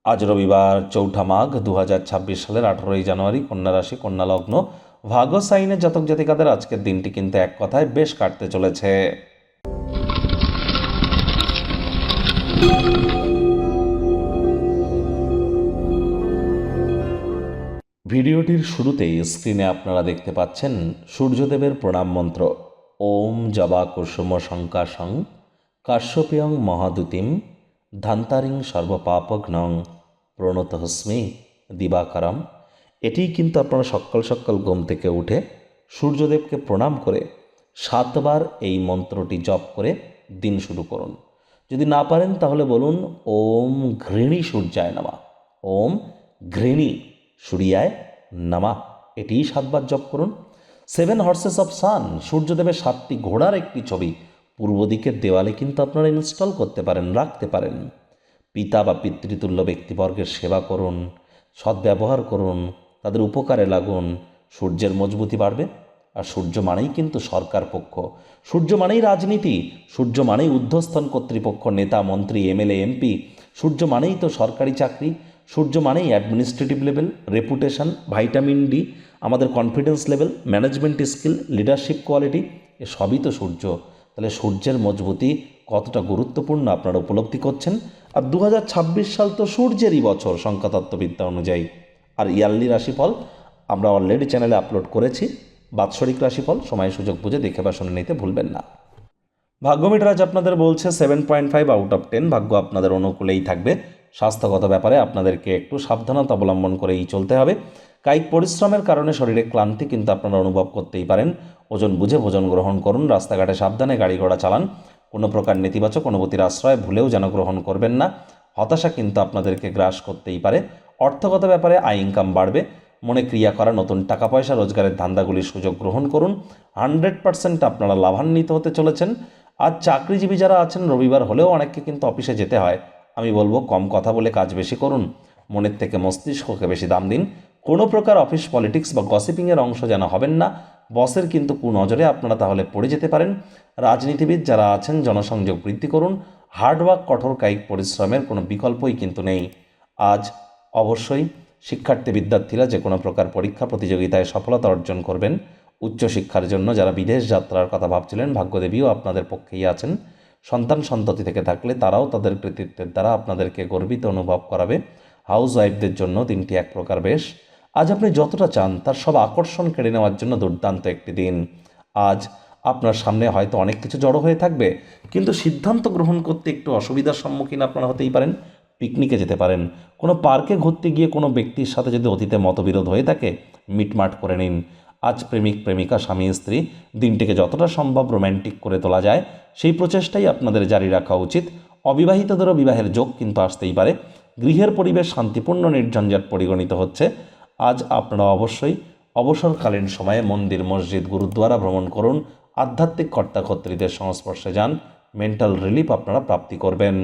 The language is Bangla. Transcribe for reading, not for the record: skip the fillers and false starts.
আজ রবিবার ৪ঠা মাঘ ২০২৬ সালের ১৮ই জানুয়ারি, কন্যা রাশি, কন্যা লগ্ন, ভাগ্য সাইনের জাতক জাতিকাদের আজকের দিনটি কিন্তু এক কথায় বেশ কাটতে চলেছে। ভিডিওটির শুরুতেই স্ক্রিনে আপনারা দেখতে পাচ্ছেন সূর্যদেবের প্রণাম মন্ত্র। ওম জবা কুসুম শঙ্কাশং কাশ্যপেয়ং মহাদুতিম ধান্তারিং সর্বপাপঘ্নং প্রণতহস্মি দিবাকারম। এটিই কিন্তু আপনারা সকাল সকাল ঘুম থেকে উঠে সূর্যদেবকে প্রণাম করে 7 বার এই মন্ত্রটি জপ করে দিন শুরু করুন। যদি না পারেন তাহলে বলুন ওম ঘৃণী সূর্যায় নমঃ, ওম ঘৃণী সূর্যায় নমঃ। এটিই 7 বার জপ করুন। 7 হর্সেস অফ সান, সূর্যদেবের 7টি ঘোড়ার একটি ছবি পূর্ব দিকের দেওয়ালে কিন্তু আপনারা ইনস্টল করতে পারেন, রাখতে পারেন। পিতা বা পিতৃতুল্য ব্যক্তিবর্গের সেবা করুন, সদ্ব্যবহার করুন, তাদের উপকারে লাগুন। সূর্যের মজবুতি বাড়বে। আর সূর্য মানেই কিন্তু সরকার পক্ষ, সূর্য মানেই রাজনীতি, সূর্য মানেই ঊর্ধ্বস্তন কর্তৃপক্ষ, নেতা মন্ত্রী এমএলএ এমপি। সূর্য মানেই তো সরকারি চাকরি, সূর্য মানেই administrative level, reputation, vitamin D, আমাদের confidence level, management skill, leadership quality, এ সবই তো সূর্য। তাহলে সূর্যের মজবুতি কতটা গুরুত্বপূর্ণ আপনারা উপলব্ধি করছেন। আর ২০২৬ সাল তো সূর্যেরই বছর সংখ্যাতত্ত্ববিদ্যা অনুযায়ী। আর ইয়ারলি রাশিফল আমরা অলরেডি চ্যানেলে আপলোড করেছি। বাৎসরিক রাশিফল সময় সুযোগ বুঝে দেখে বা শুনে নিতে ভুলবেন না। ভাগ্যমিটার আজ আপনাদের বলছে 7.5 আউট অফ 10। ভাগ্য আপনাদের অনুকূলেই থাকবে। স্বাস্থ্যগত ব্যাপারে আপনাদেরকে একটু সাবধানতা অবলম্বন করেই চলতে হবে। কায়িক পরিশ্রমের কারণে শরীরে ক্লান্তি কিন্তু আপনারা অনুভব করতেই পারেন। ওজন বুঝে ভোজন গ্রহণ করুন। রাস্তাঘাটে সাবধানে গাড়ি ঘোড়া চালান। কোনো প্রকার নেতিবাচক অনুভূতির আশ্রয় ভুলেও যেন গ্রহণ করবেন না। হতাশা কিন্তু আপনাদেরকে গ্রাস করতেই পারে। অর্থগত ব্যাপারে আয় ইনকাম বাড়বে। মনে ক্রিয়া করা নতুন টাকা পয়সা রোজগারের ধান্দাগুলির সুযোগ গ্রহণ করুন। 100% আপনারা লাভান্বিত হতে চলেছেন। আজ চাকরিজীবী যারা আছেন, রবিবার হলেও অনেককে কিন্তু অফিসে যেতে হয়। আমি বলবো কম কথা বলে কাজ বেশি করুন। মনের থেকে মস্তিষ্ককে বেশি দাম দিন। কোনো প্রকার অফিস পলিটিক্স বা গসিপিংয়ের অংশ যেন হবেন না। বসের কিন্তু কুনজরে আপনারা তাহলে পড়ে যেতে পারেন। রাজনীতিবিদ যারা আছেন, জনসংযোগ বৃদ্ধি করুন। হার্ডওয়ার্ক, কঠোর কায়িক পরিশ্রমের কোনো বিকল্পই কিন্তু নেই। আজ অবশ্যই শিক্ষার্থী বিদ্যার্থীরা যে কোনো প্রকার পরীক্ষা প্রতিযোগিতায় সফলতা অর্জন করবেন। উচ্চশিক্ষার জন্য যারা বিদেশ যাত্রার কথা ভাবছিলেন, ভাগ্যদেবীও আপনাদের পক্ষেই আছেন। সন্তান সন্ততি থেকে থাকলে তারাও তাদের কৃতিত্বের দ্বারা আপনাদেরকে গর্বিত অনুভব করাবে। হাউস ওয়াইফদের জন্য দিনটি এক প্রকার বেশ। আজ আপনি যতটা চান তার সব আকর্ষণ কেড়ে নেওয়ার জন্য দুর্দান্ত একটি দিন। আজ আপনার সামনে হয়তো অনেক কিছু জড়ো হয়ে থাকবে, কিন্তু সিদ্ধান্ত গ্রহণ করতে একটু অসুবিধার সম্মুখীন আপনারা হতেই পারেন। পিকনিকে যেতে পারেন। কোনো পার্কে ঘুরতে গিয়ে কোনো ব্যক্তির সাথে যদি অতীতে মতবিরোধ হয়ে থাকে, মিটমাট করে নিন। আজ প্রেমিক প্রেমিকা, স্বামী স্ত্রী দিনটিকে যতটা সম্ভব রোম্যান্টিক করে তোলা যায় সেই প্রচেষ্টাই আপনাদের জারি রাখা উচিত। অবিবাহিতদেরও বিবাহের যোগ কিন্তু আসতেই পারে। গৃহের পরিবেশ শান্তিপূর্ণ, নির্ঝঞ্ঝাট পরিগণিত হচ্ছে। আজ আপনারা অবশ্যই অবসরকালীন সময়ে মন্দির, মসজিদ, গুরুদ্বারা ভ্রমণ করুন। আধ্যাত্মিক কর্তাকর্ত্রীদের সংস্পর্শে যান। মেন্টাল রিলিফ আপনারা প্রাপ্তি করবেন।